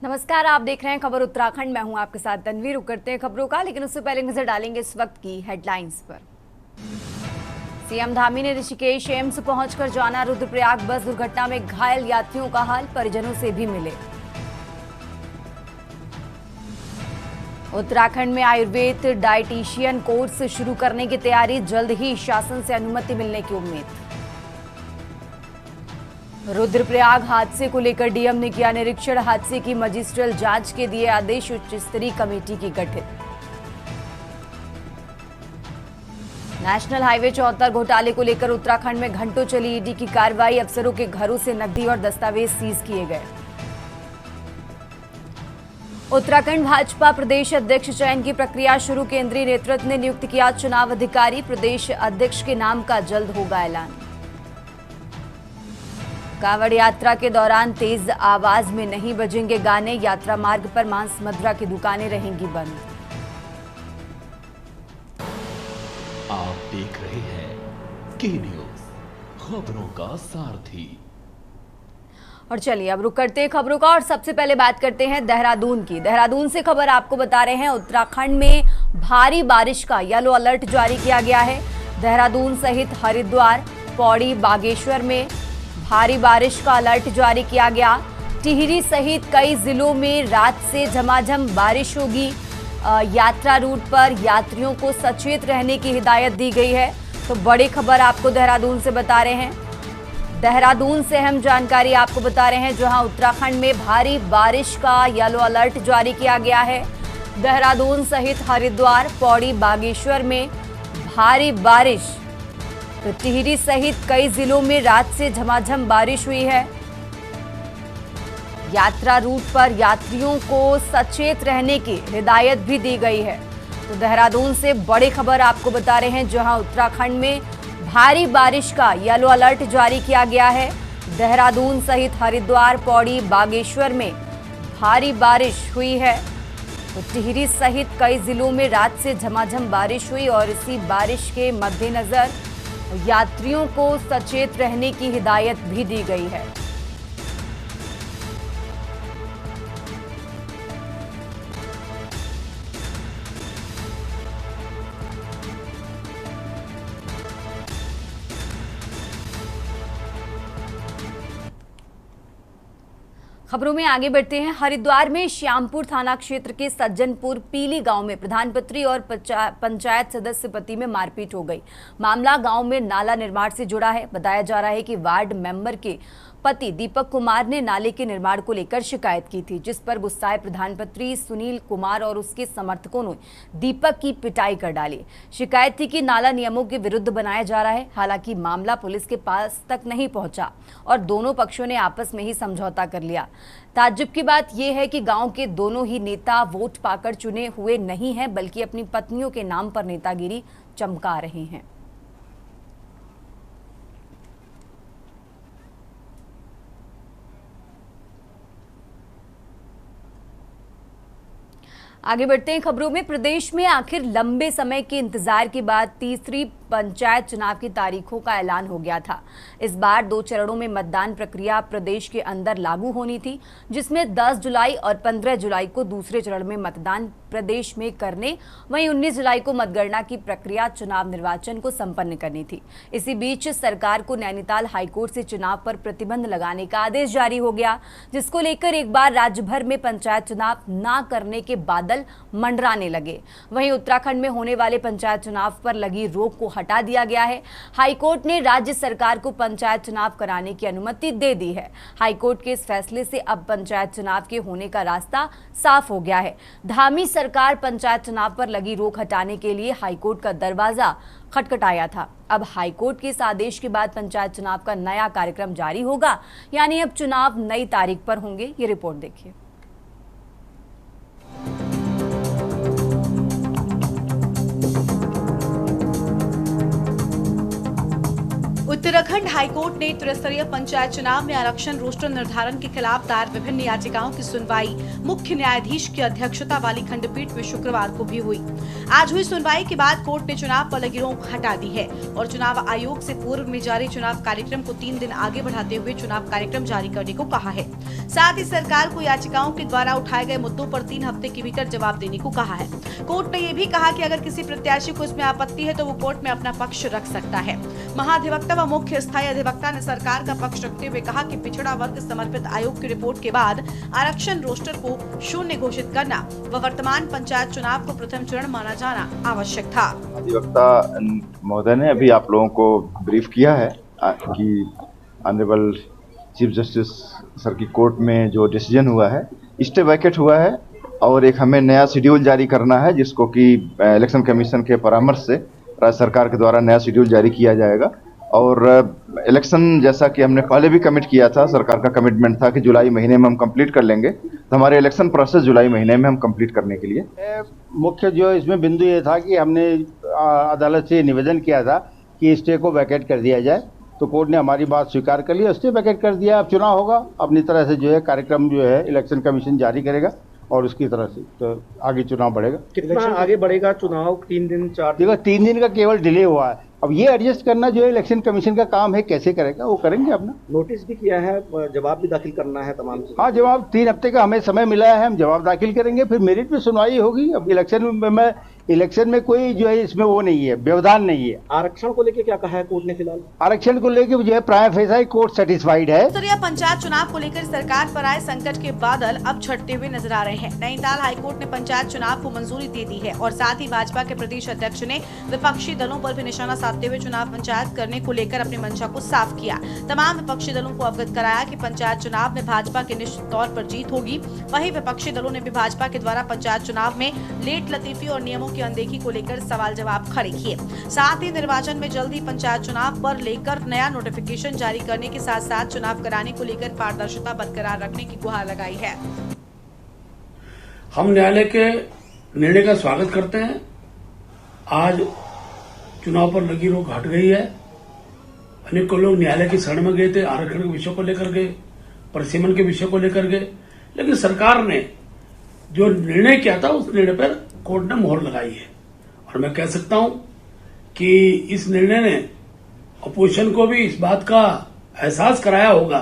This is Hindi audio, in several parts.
नमस्कार, आप देख रहे हैं खबर उत्तराखंड। मैं हूं आपके साथ तनवीर। रुक करते हैं खबरों का, लेकिन उससे पहले नजर डालेंगे इस वक्त की हेडलाइंस पर। सीएम धामी ने ऋषिकेश एम्स पहुंचकर जाना रुद्रप्रयाग बस दुर्घटना में घायल यात्रियों का हाल, परिजनों से भी मिले। उत्तराखंड में आयुर्वेद डाइटिशियन कोर्स शुरू करने की तैयारी, जल्द ही शासन से अनुमति मिलने की उम्मीद। रुद्रप्रयाग हादसे को लेकर डीएम ने किया निरीक्षण, हादसे की मजिस्ट्रियल जांच के दिए आदेश, उच्च स्तरीय कमेटी की गठित। नेशनल हाईवे 74 घोटाले को लेकर उत्तराखंड में घंटों चली ईडी की कार्रवाई, अफसरों के घरों से नकदी और दस्तावेज सीज किए गए। उत्तराखंड भाजपा प्रदेश अध्यक्ष चयन की प्रक्रिया शुरू, केंद्रीय नेतृत्व ने नियुक्त किया चुनाव अधिकारी, प्रदेश अध्यक्ष के नाम का जल्द होगा ऐलान। कांवड़ यात्रा के दौरान तेज आवाज में नहीं बजेंगे गाने, यात्रा मार्ग पर मांस मदिरा की दुकानें रहेंगी बंद। आप देख रहे हैं के न्यूज, खबरों का सारथी। और चलिए अब रुक करते हैं खबरों का और सबसे पहले बात करते हैं देहरादून की। देहरादून से खबर आपको बता रहे हैं, उत्तराखंड में भारी बारिश का येलो अलर्ट जारी किया गया है। देहरादून सहित हरिद्वार, पौड़ी, बागेश्वर में भारी बारिश का अलर्ट जारी किया गया। टिहरी सहित कई जिलों में रात से झमाझम बारिश होगी। यात्रा रूट पर यात्रियों को सचेत रहने की हिदायत दी गई है। तो बड़ी खबर आपको देहरादून से बता रहे हैं। देहरादून से अहम जानकारी आपको बता रहे हैं, जहां उत्तराखंड में भारी बारिश का येलो अलर्ट जारी किया गया है। देहरादून सहित हरिद्वार, पौड़ी, बागेश्वर में भारी बारिश, तो टिहरी सहित कई जिलों में रात से झमाझम बारिश हुई है। यात्रा रूट पर यात्रियों को सचेत रहने की हिदायत भी दी गई है। तो देहरादून से बड़ी खबर आपको बता रहे हैं, जहां उत्तराखंड में भारी बारिश का येलो अलर्ट जारी किया गया है। देहरादून सहित हरिद्वार, पौड़ी, बागेश्वर में भारी बारिश हुई है। तो टिहरी सहित कई जिलों में रात से झमाझम बारिश हुई और इसी बारिश के मद्देनजर यात्रियों को सचेत रहने की हिदायत भी दी गई है। खबरों में आगे बढ़ते हैं। हरिद्वार में श्यामपुर थाना क्षेत्र के सज्जनपुर पीली गांव में प्रधानपत्री और पंचायत सदस्य पति में मारपीट हो गई। मामला गांव में नाला निर्माण से जुड़ा है। बताया जा रहा है कि वार्ड मेंबर के पति दीपक कुमार ने नाले के निर्माण को लेकर शिकायत की थी, जिस पर गुस्साए प्रधानपत्री सुनील कुमार और उसके समर्थकों ने दीपक की पिटाई कर डाली। शिकायत थी कि नाला नियमों के विरुद्ध बनाया जा रहा है। हालांकि मामला पुलिस के पास तक नहीं पहुंचा और दोनों पक्षों ने आपस में ही समझौता कर लिया। ताज्जुब की बात यह है कि गांव के दोनों ही नेता वोट पाकर चुने हुए नहीं हैं, बल्कि अपनी पत्नियों के नाम पर नेतागिरी चमका रहे हैं। आगे बढ़ते हैं खबरों में। प्रदेश में आखिर लंबे समय के इंतजार के बाद तीसरी पंचायत चुनाव की तारीखों का ऐलान हो गया था। इस बार 2 चरणों में मतदान प्रक्रिया प्रदेश के अंदर लागू होनी थी, जिसमें 10 जुलाई और 15 जुलाई को दूसरे चरण में मतदान प्रदेश में करने, वहीं 19 जुलाई को मतगणना की प्रक्रिया चुनाव निर्वाचन को संपन्न करनी थी। इसी बीच सरकार को नैनीताल हाईकोर्ट से चुनाव पर प्रतिबंध लगाने का आदेश जारी हो गया, जिसको लेकर एक बार राज्य भर में पंचायत चुनाव न करने के बादल मंडराने लगे। वहीं उत्तराखंड में होने वाले पंचायत चुनाव पर लगी रोक को हटा दिया गया है। हाईकोर्ट ने राज्य सरकार को पंचायत चुनाव कराने की अनुमति दे दी है। हाईकोर्ट के इस फैसले से अब पंचायत चुनाव के होने का रास्ता साफ हो गया है। धामी सरकार पंचायत चुनाव पर लगी रोक हटाने के लिए हाईकोर्ट का दरवाजा खटखटाया था। अब हाईकोर्ट के इस आदेश के बाद पंचायत चुनाव का नया कार्यक्रम जारी होगा, यानी अब चुनाव नई तारीख पर होंगे। ये रिपोर्ट देखिए। उत्तराखंड हाईकोर्ट ने त्रिस्तरीय पंचायत चुनाव में आरक्षण रोस्टर निर्धारण के खिलाफ दायर विभिन्न याचिकाओं की सुनवाई मुख्य न्यायाधीश की अध्यक्षता वाली खंडपीठ में शुक्रवार को भी हुई। आज हुई सुनवाई के बाद कोर्ट ने चुनाव पर लगी रोक हटा दी है और चुनाव आयोग से पूर्व में जारी चुनाव कार्यक्रम को 3 दिन आगे बढ़ाते हुए चुनाव कार्यक्रम जारी करने को कहा है। साथ ही सरकार को याचिकाओं के द्वारा उठाए गए मुद्दों पर 3 हफ्ते के भीतर जवाब देने को कहा है। कोर्ट ने ये भी कहा कि अगर किसी प्रत्याशी को इसमें आपत्ति है तो वो कोर्ट में अपना पक्ष रख सकता है। महाधिवक्ता व मुख्य स्थायी अधिवक्ता ने सरकार का पक्ष रखते हुए कहा कि पिछड़ा वर्ग समर्पित आयोग की रिपोर्ट के बाद आरक्षण रोस्टर को शून्य घोषित करना व वर्तमान पंचायत चुनाव को प्रथम चरण माना जाना आवश्यक था। अधिवक्ता महोदय ने अभी आप लोगों को ब्रीफ किया है कि ऑनरेबल चीफ जस्टिस सर की कोर्ट में जो डिसीजन हुआ है स्टे वैकेट हुआ है और एक हमें नया शेड्यूल जारी करना है जिसको कि इलेक्शन कमीशन के परामर्श से राज्य सरकार के द्वारा नया शेड्यूल जारी किया जाएगा। और इलेक्शन जैसा कि हमने पहले भी कमिट किया था, सरकार का कमिटमेंट था कि जुलाई महीने में हम कंप्लीट कर लेंगे, तो हमारे इलेक्शन प्रोसेस जुलाई महीने में हम कंप्लीट करने के लिए मुख्य जो इसमें बिंदु ये था कि हमने अदालत से निवेदन किया था कि स्टे को वैकेट कर दिया जाए, तो कोर्ट ने हमारी बात स्वीकार कर ली, स्टे वैकेट कर दिया। अब चुनाव होगा, अपनी तरह से जो है कार्यक्रम जो है इलेक्शन कमीशन जारी करेगा और उसकी तरह से तो आगे चुनाव बढ़ेगा। कितना आगे बढ़ेगा चुनाव? 3 दिन 4 दिन? देखो 3 दिन का केवल डिले हुआ है, अब ये एडजस्ट करना जो है इलेक्शन कमीशन का काम है, कैसे करेगा वो करेंगे अपना। नोटिस भी किया है, जवाब भी दाखिल करना है तमाम। हाँ, जवाब 3 हफ्ते का हमें समय मिला है, हम जवाब दाखिल करेंगे, फिर मेरिट में सुनवाई होगी। अब इलेक्शन में कोई जो है इसमें वो नहीं है, व्यवधान नहीं है। आरक्षण को लेकर क्या कहा है कोर्ट ने? फिलहाल आरक्षण को लेकर जो है प्राइम फेसा कोर्ट सेटिस्फाइड है। त्रिस्तरीय पंचायत चुनाव को लेकर सरकार पर आए संकट के बादल अब छटते हुए नजर आ रहे हैं। नैनीताल हाईकोर्ट ने पंचायत चुनाव को मंजूरी दे दी है और साथ ही भाजपा के प्रदेश अध्यक्ष ने विपक्षी दलों पर भी निशाना साधते हुए चुनाव पंचायत करने को लेकर अपनी मंशा को साफ किया। तमाम विपक्षी दलों को अवगत कराया कि पंचायत चुनाव में भाजपा की निश्चित तौर पर जीत होगी। वहीं विपक्षी दलों ने भी भाजपा के द्वारा पंचायत चुनाव में लेट लतीफी और नियमों की अनदेखी को लेकर सवाल जवाब खड़े किए। साथ ही निर्वाचन में जल्दी पंचायत चुनाव पर लेकर नया नोटिफिकेशन जारी करने के साथ साथ चुनाव कराने को लेकर पारदर्शिता बरकरार रखने की गुहार लगाई है। हम न्यायालय के निर्णय का स्वागत करते हैं। आज चुनाव पर लगी रोक हट गई है। अनेकों लोग न्यायालय की शरण में गए थे, आरक्षण के विषय को लेकर गए, परिसीमन के विषय को लेकर गए, लेकिन सरकार ने जो निर्णय किया था उस निर्णय पर कोर्ट ने मोहर लगाई है। और मैं कह सकता हूं कि इस निर्णय ने अपोजिशन को भी इस बात का एहसास कराया होगा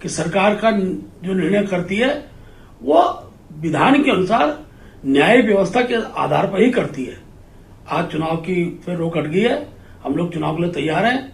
कि सरकार का जो निर्णय करती है वो विधान के अनुसार न्याय व्यवस्था के आधार पर ही करती है। आज चुनाव की फिर रोक हट गई है, हम लोग चुनाव के लिए तैयार हैं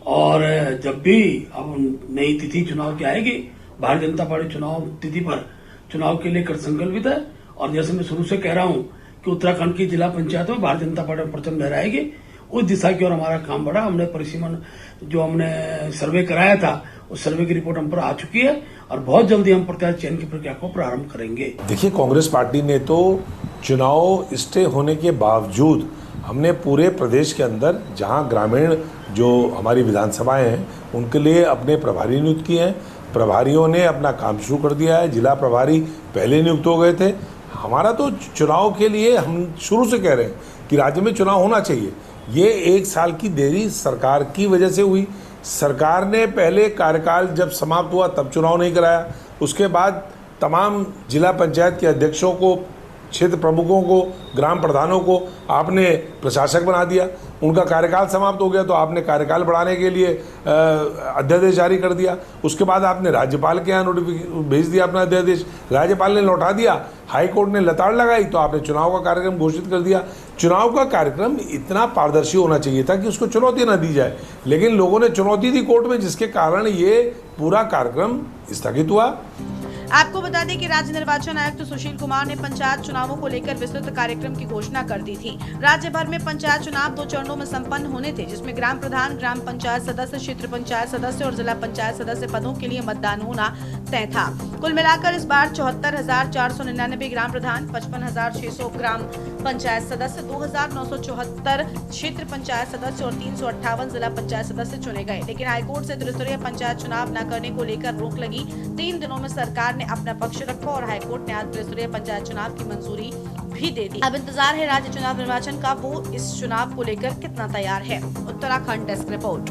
और जब भी अब नई तिथि चुनाव की आएगी, भारतीय जनता पार्टी चुनाव तिथि पर चुनाव के लिए कर संकल्पित है। और जैसे मैं शुरू से कह रहा हूं कि उत्तराखंड की जिला पंचायत में भारतीय जनता पार्टी प्रथम लहराएगी, उस दिशा की ओर हमारा काम बढ़ा। हमने परिसीमन जो हमने सर्वे कराया था उस सर्वे की रिपोर्ट हम पर आ चुकी है और बहुत जल्दी हम प्रत्याशी चयन की प्रक्रिया को प्रारंभ करेंगे। देखिए, कांग्रेस पार्टी ने तो चुनाव स्टे होने के बावजूद हमने पूरे प्रदेश के अंदर जहां ग्रामीण जो हमारी विधानसभाएं हैं उनके लिए अपने प्रभारी नियुक्त किए हैं। प्रभारियों ने अपना काम शुरू कर दिया है, जिला प्रभारी पहले नियुक्त हो गए थे। हमारा तो चुनाव के लिए हम शुरू से कह रहे हैं कि राज्य में चुनाव होना चाहिए। ये 1 साल की देरी सरकार की वजह से हुई। सरकार ने पहले कार्यकाल जब समाप्त हुआ तब चुनाव नहीं कराया, उसके बाद तमाम जिला पंचायत के अध्यक्षों को, क्षेत्र प्रमुखों को, ग्राम प्रधानों को आपने प्रशासक बना दिया। उनका कार्यकाल समाप्त हो गया तो आपने कार्यकाल बढ़ाने के लिए अध्यादेश जारी कर दिया। उसके बाद आपने राज्यपाल के यहाँ नोटिफिकेशन भेज दिया अपना अध्यादेश, राज्यपाल ने लौटा दिया, हाई कोर्ट ने लताड़ लगाई तो आपने चुनाव का कार्यक्रम घोषित कर दिया। चुनाव का कार्यक्रम इतना पारदर्शी होना चाहिए था कि उसको चुनौती ना दी जाए, लेकिन लोगों ने चुनौती दी कोर्ट में, जिसके कारण ये पूरा कार्यक्रम स्थगित हुआ। आपको बता दें कि राज्य निर्वाचन आयुक्त सुशील कुमार ने पंचायत चुनावों को लेकर विस्तृत कार्यक्रम की घोषणा कर दी थी। राज्य भर में पंचायत चुनाव 2 चरणों में संपन्न होने थे, जिसमें ग्राम प्रधान, ग्राम पंचायत सदस्य, क्षेत्र पंचायत सदस्य और जिला पंचायत सदस्य पदों के लिए मतदान होना तय था। कुल मिलाकर इस बार 74,499 ग्राम प्रधान, 55,600 ग्राम पंचायत सदस्य, 2,974 क्षेत्र पंचायत सदस्य और 358 जिला पंचायत सदस्य चुने गए। लेकिन हाईकोर्ट से त्रिस्तरीय पंचायत चुनाव न करने को लेकर रोक लगी। 3 दिनों में सरकार ने अपना पक्ष रखा और हाईकोर्ट ने आज त्रिस्तरीय पंचायत चुनाव की मंजूरी भी दे दी। अब इंतजार है राज्य चुनाव निर्वाचन का, वो इस चुनाव को लेकर कितना तैयार है। Uttarakhand desk report.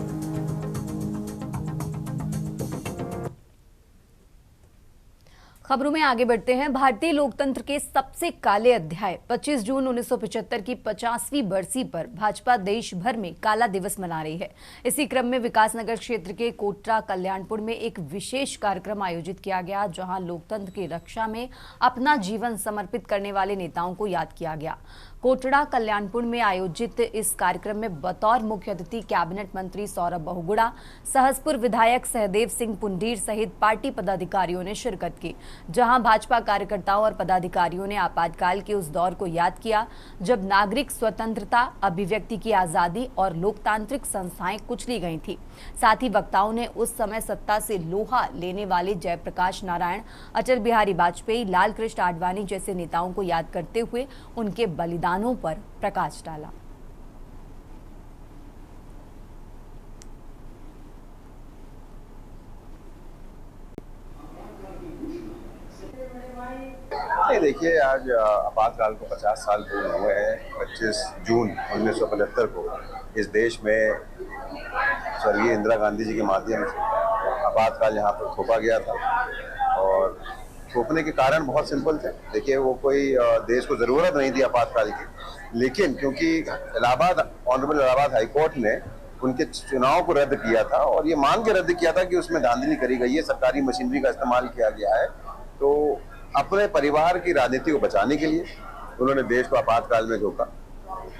खबरों में आगे बढ़ते हैं। भारतीय लोकतंत्र के सबसे काले अध्याय 25 जून 1975 की 50वीं बरसी पर भाजपा देश भर में काला दिवस मना रही है। इसी क्रम में विकासनगर क्षेत्र के कोटरा कल्याणपुर में एक विशेष कार्यक्रम आयोजित किया गया, जहां लोकतंत्र की रक्षा में अपना जीवन समर्पित करने वाले नेताओं को याद किया गया। कोटड़ा कल्याणपुर में आयोजित इस कार्यक्रम में बतौर मुख्य अतिथि कैबिनेट मंत्री सौरभ बहुगुणा, सहसपुर विधायक सहदेव सिंह पुंडीर सहित पार्टी पदाधिकारियों ने शिरकत की, जहां भाजपा कार्यकर्ताओं और पदाधिकारियों ने आपातकाल के उस दौर को याद किया जब नागरिक स्वतंत्रता, अभिव्यक्ति की आजादी और लोकतांत्रिक संस्थाएं कुचली गई थी। साथ ही वक्ताओं ने उस समय सत्ता से लोहा लेने वाले जयप्रकाश नारायण, अटल बिहारी वाजपेयी, लाल कृष्ण आडवाणी जैसे नेताओं को याद करते हुए उनके बलिदानों पर प्रकाश डाला। देखिए, आज आपातकाल को 50 साल पूर्ण हुए हैं। 25 जून 1975 को इस देश में स्वर्गीय इंदिरा गांधी जी के माध्यम से आपातकाल यहाँ पर थोपा गया था और थोपने के कारण बहुत सिंपल थे। देखिए, वो कोई देश को ज़रूरत नहीं थी आपातकाल की, लेकिन क्योंकि ऑनरेबल इलाहाबाद हाई कोर्ट ने उनके चुनाव को रद्द किया था और ये मान के रद्द किया था कि उसमें धांधली करी गई है, सरकारी मशीनरी का इस्तेमाल किया गया है, तो अपने परिवार की राजनीति को बचाने के लिए उन्होंने देश को आपातकाल में झोंका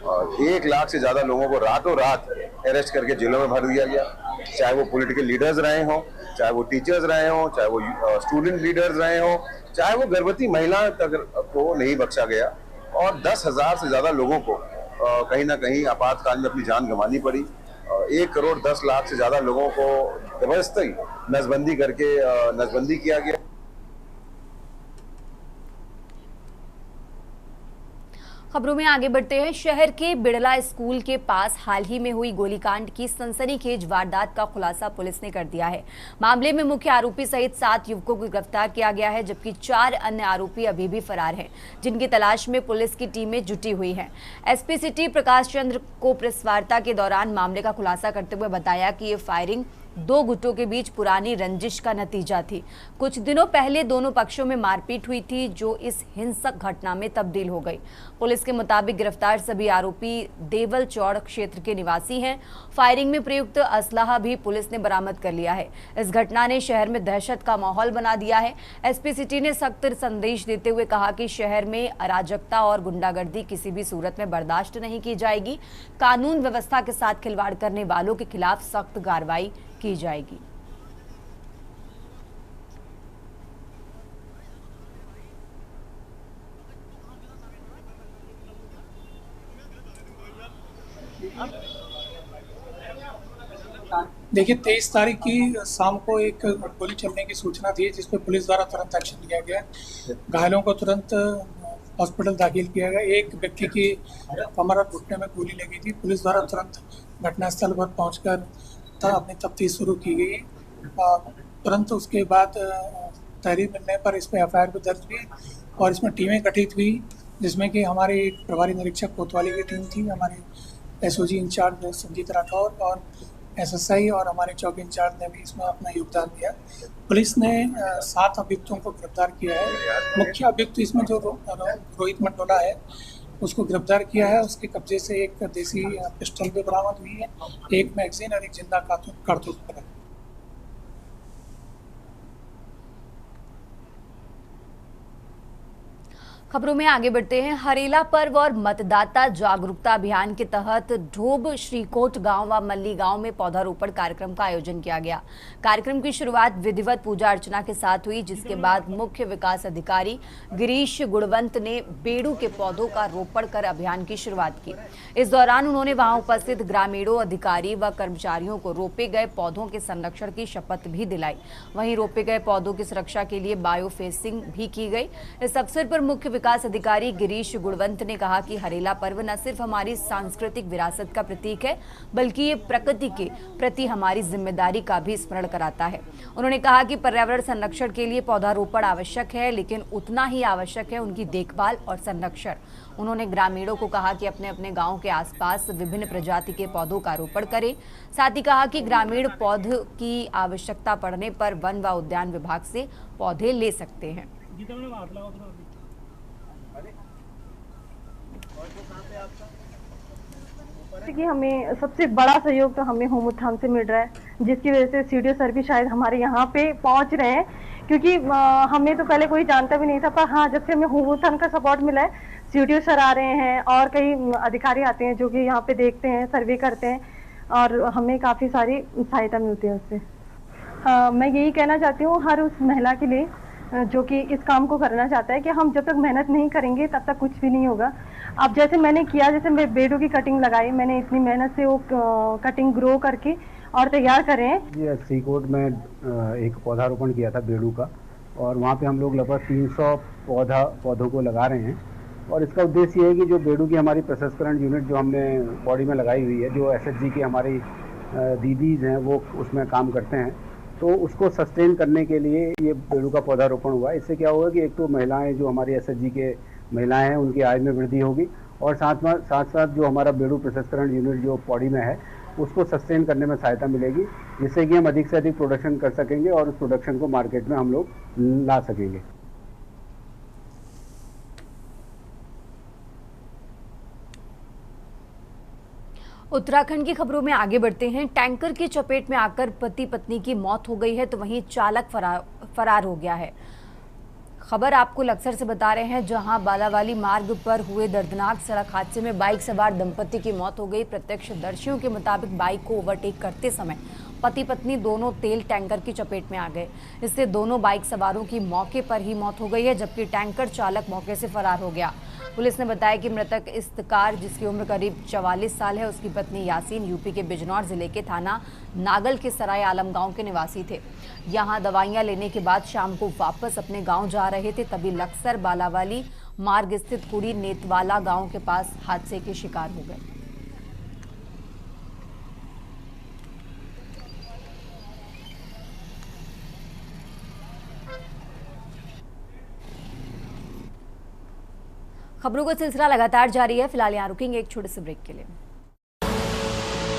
और 1 लाख से ज़्यादा लोगों को रातों रात अरेस्ट करके जेलों में भर दिया गया। चाहे वो पॉलिटिकल लीडर्स रहे हों, चाहे वो टीचर्स रहे हों, चाहे वो स्टूडेंट लीडर्स रहे हों, चाहे वो गर्भवती महिला तक को नहीं बख्शा गया और 10,000 से ज़्यादा लोगों को कहीं ना कहीं आपातकाल में अपनी जान गंवानी पड़ी। 1 करोड़ 10 लाख से ज़्यादा लोगों को जबरदस्ती नसबंदी करके नसबंदी किया गया। खबरों में आगे बढ़ते हैं। शहर के बिड़ला स्कूल के पास हाल ही में हुई गोलीकांड की सनसनीखेज वारदात का खुलासा पुलिस ने कर दिया है। मामले में मुख्य आरोपी सहित 7 युवकों को गिरफ्तार किया गया है, जबकि 4 अन्य आरोपी अभी भी फरार हैं, जिनकी तलाश में पुलिस की टीमें जुटी हुई हैं। एसपी सिटी प्रकाश चंद्र को प्रेस वार्ता के दौरान मामले का खुलासा करते हुए बताया कि ये फायरिंग 2 गुटों के बीच पुरानी रंजिश का नतीजा थी। कुछ दिनों पहले दोनों पक्षों में मारपीट हुई थी, जो इस हिंसक घटना में तब्दील हो गई। पुलिस के मुताबिक गिरफ्तार सभी आरोपी देवल चौड़ क्षेत्र के निवासी हैं। फायरिंग में प्रयुक्त असलाहा भी पुलिस ने बरामद कर लिया है। इस घटना ने शहर में दहशत का माहौल बना दिया है। एसपी सिटी ने सख्त संदेश देते हुए कहा कि शहर में अराजकता और गुंडागर्दी किसी भी सूरत में बर्दाश्त नहीं की जाएगी। कानून व्यवस्था के साथ खिलवाड़ करने वालों के खिलाफ सख्त कार्रवाई की जाएगी। देखिए, 23 तारीख की शाम को एक गोली चलने की सूचना थी, जिस पर पुलिस द्वारा तुरंत एक्शन लिया गया। घायलों को तुरंत हॉस्पिटल दाखिल किया गया। एक व्यक्ति की कमर और घुटने में गोली लगी थी। पुलिस द्वारा तुरंत घटनास्थल पर पहुंचकर अपनी तफ्तीश शुरू की गई। तुरंत उसके बाद तहरीर मिलने पर इस पर एफआईआर भी दर्ज हुई और इसमें टीमें गठित हुई, जिसमें कि हमारे प्रभारी निरीक्षक कोतवाली की टीम थी, हमारे एसओजी इंचार्ज संजीत राठौर और एसएसआई और हमारे चौकी इंचार्ज ने भी इसमें अपना योगदान दिया। पुलिस ने 7 अभियुक्तों को गिरफ्तार किया है। मुख्य अभियुक्त इसमें जो रोहित मंडोला है, उसको गिरफ्तार किया है। उसके कब्जे से एक देसी पिस्टल भी बरामद हुई है, एक मैगजीन और एक जिंदा कारतूस मिला। खबरों में आगे बढ़ते हैं। हरेला पर्व और मतदाता जागरूकता अभियान के तहत ढोब, श्रीकोट गांव व मल्ली गांव में पौधारोपण कार्यक्रम का आयोजन किया गया। कार्यक्रम की शुरुआत विधिवत पूजा अर्चना के साथ हुई, जिसके बाद मुख्य विकास अधिकारी गिरीश गुणवंत ने बेड़ू के पौधों का रोपण कर अभियान की शुरुआत की। इस दौरान उन्होंने वहां उपस्थित ग्रामीणों, अधिकारी व कर्मचारियों को रोपे गए पौधों के संरक्षण की शपथ भी दिलाई। वहीं रोपे गए पौधों की सुरक्षा के लिए बायो फेंसिंग भी की गई। इस अवसर पर मुख्य विकास अधिकारी गिरीश गुणवंत ने कहा कि हरेला पर्व न सिर्फ हमारी सांस्कृतिक विरासत का प्रतीक है, बल्कि ये प्रकृति के प्रति हमारी जिम्मेदारी का भी स्मरण कराता है। उन्होंने कहा कि पर्यावरण संरक्षण के लिए पौधारोपण आवश्यक है, लेकिन उतना ही आवश्यक है उनकी देखभाल और संरक्षण। उन्होंने ग्रामीणों को कहा कि अपने अपने गांव के आसपास विभिन्न प्रजाति के पौधों का रोपण करें। साथ ही कहा कि ग्रामीण पौधों की आवश्यकता पड़ने पर वन व उद्यान विभाग से पौधे ले सकते हैं। कि हमें सबसे बड़ा सहयोग तो हमें होम उत्थान से मिल रहा है, जिसकी वजह से सीडीओ सर भी शायद हमारे यहाँ पे पहुँच रहे हैं, क्योंकि हमें तो पहले कोई जानता भी नहीं था, पर हाँ जब से हमें होम उत्थान का सपोर्ट मिला है, सीडीओ सर आ रहे हैं और कई अधिकारी आते हैं जो कि यहाँ पे देखते हैं, सर्वे करते हैं और हमें काफ़ी सारी सहायता मिलती है उससे। मैं यही कहना चाहती हूँ हर उस महिला के लिए जो कि इस काम को करना चाहता है कि हम जब तक मेहनत नहीं करेंगे तब तक कुछ भी नहीं होगा। अब जैसे मैंने किया, जैसे मैं बेडों की कटिंग लगाई, मैंने इतनी मेहनत से वो कटिंग ग्रो करके और तैयार करें। ये श्रीकोट में एक पौधारोपण किया था बेडू का, और वहाँ पे हम लोग लगभग 300 पौधों को लगा रहे हैं। और इसका उद्देश्य ये है कि जो बेडू की हमारी प्रसंस्करण यूनिट जो हमने बॉडी में लगाई हुई है, जो एसएचजी की हमारी दीदीज हैं वो उसमें काम करते हैं, तो उसको सस्टेन करने के लिए ये बेडू का पौधारोपण हुआ। इससे क्या होगा कि एक तो महिलाएं जो हमारी एसएचजी के महिलाएं हैं उनकी आय में वृद्धि होगी, और साथ जो हमारा बेडू प्रसंस्करण यूनिट जो पौड़ी में है उसको सस्टेन करने में सहायता मिलेगी, जिससे कि हम अधिक से अधिक प्रोडक्शन कर सकेंगे और उस प्रोडक्शन को मार्केट में हम लोग ला सकेंगे। उत्तराखंड की खबरों में आगे बढ़ते हैं। टैंकर की चपेट में आकर पति पत्नी की मौत हो गई है, तो वहीं चालक फरार हो गया है। खबर आपको लक्सर से बता रहे हैं, जहां बालावाली मार्ग पर हुए दर्दनाक सड़क हादसे में बाइक सवार दंपति की मौत हो गई। प्रत्यक्षदर्शियों के मुताबिक बाइक को ओवरटेक करते समय पति पत्नी दोनों तेल टैंकर की चपेट में आ गए। इससे दोनों बाइक सवारों की मौके पर ही मौत हो गई है, जबकि टैंकर चालक मौके से फरार हो गया। पुलिस ने बताया कि मृतक इफ्तिकार, जिसकी उम्र करीब 44 साल है, उसकी पत्नी यासीन यूपी के बिजनौर जिले के थाना नागल के सराय आलम गांव के निवासी थे। यहां दवाइयां लेने के बाद शाम को वापस अपने गांव जा रहे थे, तभी लक्सर बालावाली मार्ग स्थित कुड़ी नेतवाला गांव के पास हादसे के शिकार हो गए। खबरों का सिलसिला लगातार जारी है। फिलहाल यहाँ रुकेंगे एक छोटे से ब्रेक के लिए।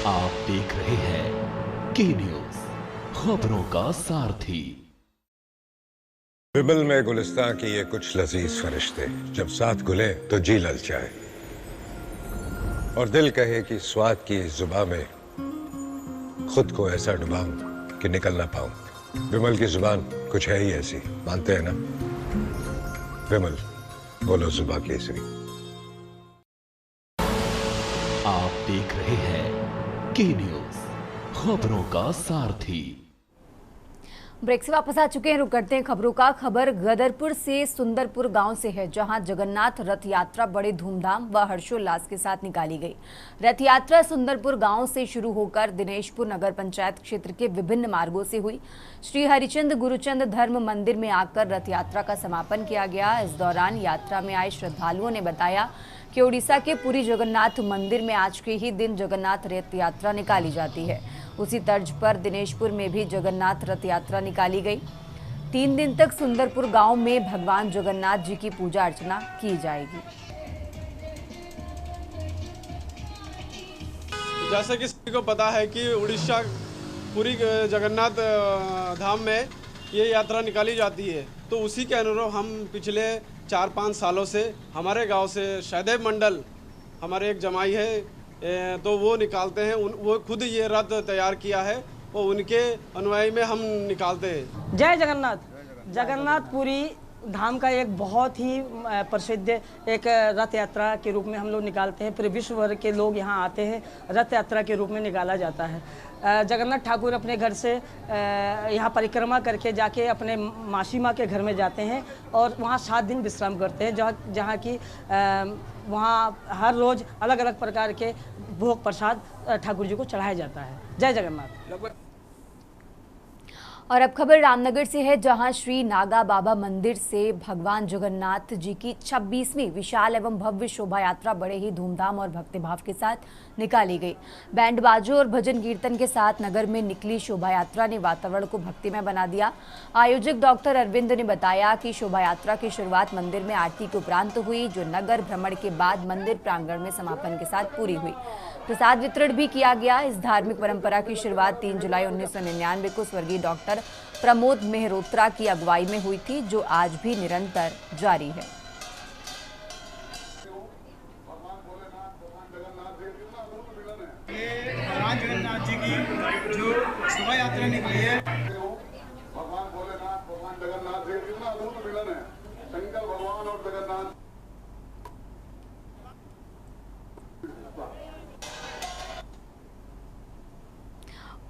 आप देख रहे हैं के न्यूज, खबरों का सारथी। विमल में गुलिस्तां की ये कुछ लजीज फरिश्ते, जब साथ घुले तो जी ललचाए और दिल कहे कि स्वाद की जुबान में खुद को ऐसा डुबाऊं कि निकल ना पाऊं। विमल की जुबान कुछ है ही ऐसी, मानते हैं ना? विमल, बोलो जुबान केसरी। आप देख रहे हैं के न्यूज, खबरों का सारथी। ब्रेक से वापस आ चुके हैं, रुक करते हैं खबरों का। खबर गदरपुर से सुंदरपुर गांव से है, जहां जगन्नाथ रथ यात्रा बड़े धूमधाम व हर्षोल्लास के साथ निकाली गई। रथ यात्रा सुंदरपुर गांव से शुरू होकर दिनेशपुर नगर पंचायत क्षेत्र के विभिन्न मार्गों से हुई। श्री हरिचंद गुरुचंद धर्म मंदिर में आकर रथ यात्रा का समापन किया गया। इस दौरान यात्रा में आए श्रद्धालुओं ने बताया कि उड़ीसा के पुरी जगन्नाथ मंदिर में आज के ही दिन जगन्नाथ रथ यात्रा निकाली जाती है। उसी तर्ज पर दिनेशपुर में भी जगन्नाथ रथ यात्रा निकाली गई। 3 दिन तक सुंदरपुर गांव में भगवान जगन्नाथ जी की पूजा अर्चना की जाएगी। जैसे कि सभी को पता है कि उड़ीसा पुरी जगन्नाथ धाम में ये यात्रा निकाली जाती है, तो उसी के अनुरूप हम पिछले 4-5 सालों से हमारे गांव से सहदेव मंडल, हमारे एक जमाई है, तो वो निकालते हैं। वो खुद ये रथ तैयार किया है और उनके अनुयायी में हम निकालते हैं। जय जगन्नाथ। जगन्नाथपुरी धाम का एक बहुत ही प्रसिद्ध एक रथ यात्रा के रूप में हम लोग निकालते हैं। पूरे विश्व भर के लोग यहाँ आते हैं, रथ यात्रा के रूप में निकाला जाता है। जगन्नाथ ठाकुर अपने घर से यहाँ परिक्रमा करके जाके अपने मासी माँ के घर में जाते हैं और वहाँ 7 दिन विश्राम करते हैं, जहाँ की वहाँ हर रोज़ अलग अलग प्रकार के भोग प्रसाद ठाकुर जी को चढ़ाया जाता है। जय जगन्नाथ। और अब खबर रामनगर से है, जहां श्री नागा बाबा मंदिर से भगवान जगन्नाथ जी की 26वीं विशाल एवं भव्य शोभा यात्रा बड़े ही धूमधाम और भक्तिभाव के साथ निकाली गई। बैंड बाजों और भजन कीर्तन के साथ नगर में निकली शोभा यात्रा ने वातावरण को भक्तिमय बना दिया। आयोजक डॉक्टर अरविंद ने बताया कि शोभा यात्रा की शुरुआत मंदिर में आरती के उपरांत हुई, जो नगर भ्रमण के बाद मंदिर प्रांगण में समापन के साथ पूरी हुई। प्रसाद वितरण भी किया गया। इस धार्मिक परंपरा की शुरुआत 3 जुलाई 1999 को स्वर्गीय डॉक्टर डॉक्टर प्रमोद मेहरोत्रा की अगुवाई में हुई थी, जो आज भी निरंतर जारी है। भगवान जगन्नाथ जी की जो शोभा यात्रा निकली है, भगवान भोलेनाथ, भगवान जगन्नाथ जी कितना अद्भुत मिलन है, शंकर भगवान और जगन्नाथ।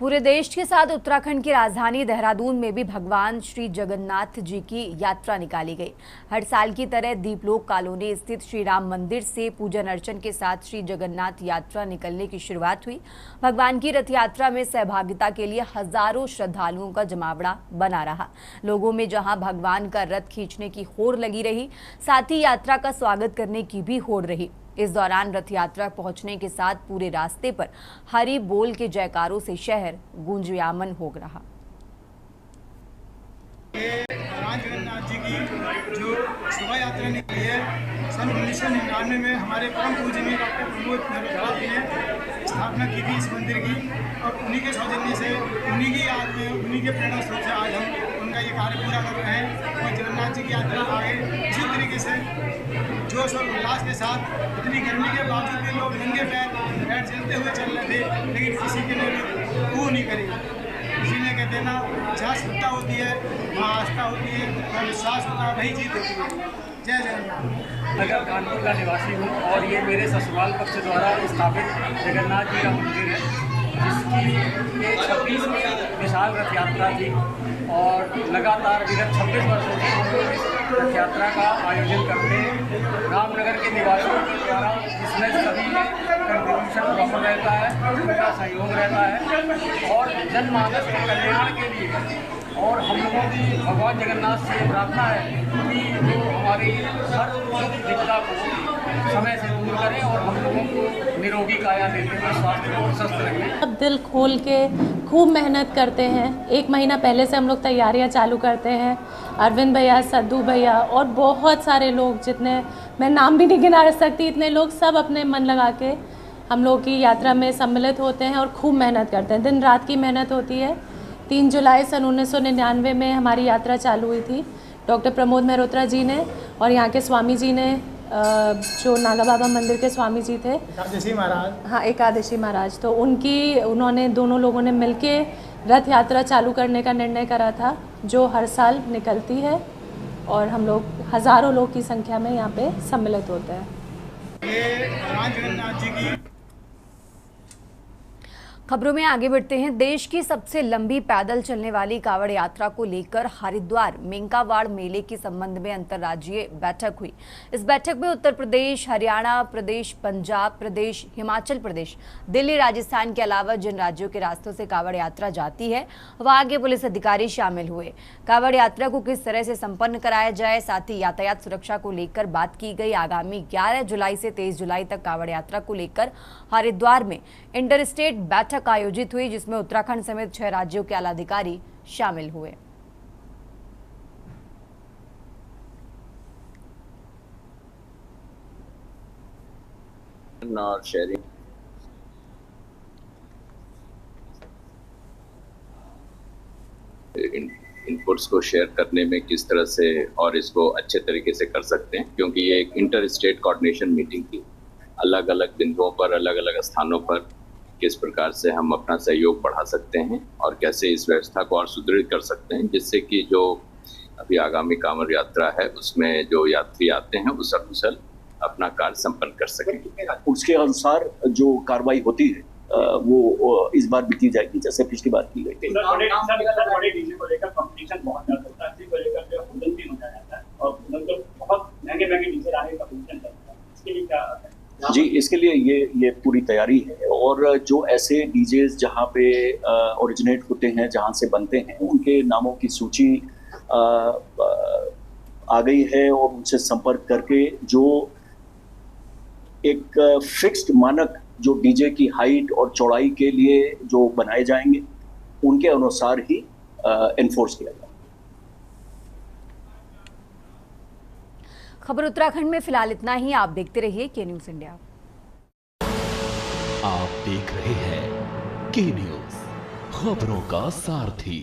पूरे देश के साथ उत्तराखंड की राजधानी देहरादून में भी भगवान श्री जगन्नाथ जी की यात्रा निकाली गई। हर साल की तरह दीपलोक कॉलोनी स्थित श्री राम मंदिर से पूजन अर्चन के साथ श्री जगन्नाथ यात्रा निकलने की शुरुआत हुई। भगवान की रथ यात्रा में सहभागिता के लिए हजारों श्रद्धालुओं का जमावड़ा बना रहा। लोगों में जहां भगवान का रथ खींचने की होड़ लगी रही, साथ ही यात्रा का स्वागत करने की भी होड़ रही। इस दौरान रथ यात्रा पहुंचने के साथ पूरे रास्ते पर हरि बोल के जयकारों से शहर गूंजयामन हो रहा। भगवान जगन्नाथ जी की जो शोभा यात्रा निकली है, सन 1999 में हमारे परम पूजनीय डॉक्टर प्रमोद मेहरोत्रा जी ने स्थापना की थी इस मंदिर की, और उन्हीं के सौजन्य से, उन्हीं की याद में, उन्हीं के प्रेरणा स्रोत से आज हम उनका ये कार्य पूरा कर रहे हैं। और जगन्नाथ जी की यात्रा आगे इसी तरीके से जोश और उल्लास के साथ, इतनी गर्मी के बावजूद भी लोग नंगे पैर चलते हुए चल रहे थे, लेकिन किसी के ने भी वो नहीं करी। इसीलिए कहते हैं ना, जहाँ श्रद्धा होती है वहाँ आस्था होती है, वहाँ विश्वास होता है, वही जीत होती है। जय जगन्नाथ। नगर कानपुर का निवासी हूँ और ये मेरे ससुराल पक्ष द्वारा स्थापित जगन्नाथ जी का मंदिर है, जिसकी ये 26वीं विशाल रथ यात्रा थी और लगातार विगत 26 वर्षों से हम लोग इस रथ यात्रा का आयोजन करते हैं। रामनगर के निवासियों के द्वारा इसमें सभी कंट्रीब्यूशन प्रॉपर रहता है, उनका सहयोग रहता है और जनमानस के कल्याण के लिए। और हम लोगों की भगवान जगन्नाथ से प्रार्थना है कि जो हमारी हर दुख विपदा को समय से दूर करें और हम लोगों को निरोगी काया देते हुए स्वास्थ्य को स्वस्थ रखें। अब दिल खोल के खूब मेहनत करते हैं। 1 महीना पहले से हम लोग तैयारियां चालू करते हैं। अरविंद भैया, सद्दू भैया और बहुत सारे लोग, जितने मैं नाम भी नहीं गिना सकती, इतने लोग सब अपने मन लगा के हम लोग की यात्रा में सम्मिलित होते हैं और खूब मेहनत करते हैं। दिन रात की मेहनत होती है। 3 जुलाई सन 1999 में हमारी यात्रा चालू हुई थी डॉक्टर प्रमोद मेहरोत्रा जी ने, और यहाँ के स्वामी जी ने, जो नागा बाबा मंदिर के स्वामी जी थे, एकादशी महाराज, हाँ एकादशी महाराज, तो उन्होंने दोनों लोगों ने मिलके रथ यात्रा चालू करने का निर्णय करा था, जो हर साल निकलती है और हम लोग हज़ारों लोग की संख्या में यहाँ पे सम्मिलित होते हैं। ये भगवान जगन्नाथ जी की खबरों में आगे बढ़ते हैं। देश की सबसे लंबी पैदल चलने वाली कावड़ यात्रा को लेकर हरिद्वार मेंकावाड़ मेले के संबंध में अंतर्राज्यीय बैठक हुई। इस बैठक में उत्तर प्रदेश, हरियाणा प्रदेश, पंजाब प्रदेश, हिमाचल प्रदेश, दिल्ली, राजस्थान के अलावा जिन राज्यों के रास्तों से कावड़ यात्रा जाती है वहां के पुलिस अधिकारी शामिल हुए। कावड़ यात्रा को किस तरह से संपन्न कराया जाए, साथ ही यातायात सुरक्षा को लेकर बात की गई। आगामी 11 जुलाई से 23 जुलाई तक कावड़ यात्रा को लेकर हरिद्वार में इंटर स्टेट बैठक आयोजित हुई, जिसमें उत्तराखंड समेत 6 राज्यों के आलाधिकारी शामिल हुए। और शेयरिंग इनपुट्स को शेयर करने में किस तरह से और इसको अच्छे तरीके से कर सकते हैं, क्योंकि ये एक इंटर स्टेट कोऑर्डिनेशन मीटिंग थी। अलग अलग बिंदुओं पर, अलग अलग स्थानों पर किस प्रकार से हम अपना सहयोग बढ़ा सकते हैं और कैसे इस व्यवस्था को और सुदृढ़ कर सकते हैं, जिससे कि जो अभी आगामी कांवड़ यात्रा है उसमें जो यात्री आते हैं वो सकुशल अपना कार्य संपन्न कर सकें। उसके अनुसार जो कार्रवाई होती है वो इस बार भी की जाएगी, जैसे पिछली बार की गई थी। जी, इसके लिए ये पूरी तैयारी है, और जो ऐसे डीजे जहाँ पे ओरिजिनेट होते हैं, जहाँ से बनते हैं, उनके नामों की सूची आ गई है, और उनसे संपर्क करके जो एक फिक्स्ड मानक जो डीजे की हाइट और चौड़ाई के लिए जो बनाए जाएंगे उनके अनुसार ही एनफोर्स किया जाएगा। खबर उत्तराखंड में फिलहाल इतना ही। आप देखते रहिए के न्यूज़ इंडिया। आप देख रहे हैं के न्यूज़, खबरों का सारथी।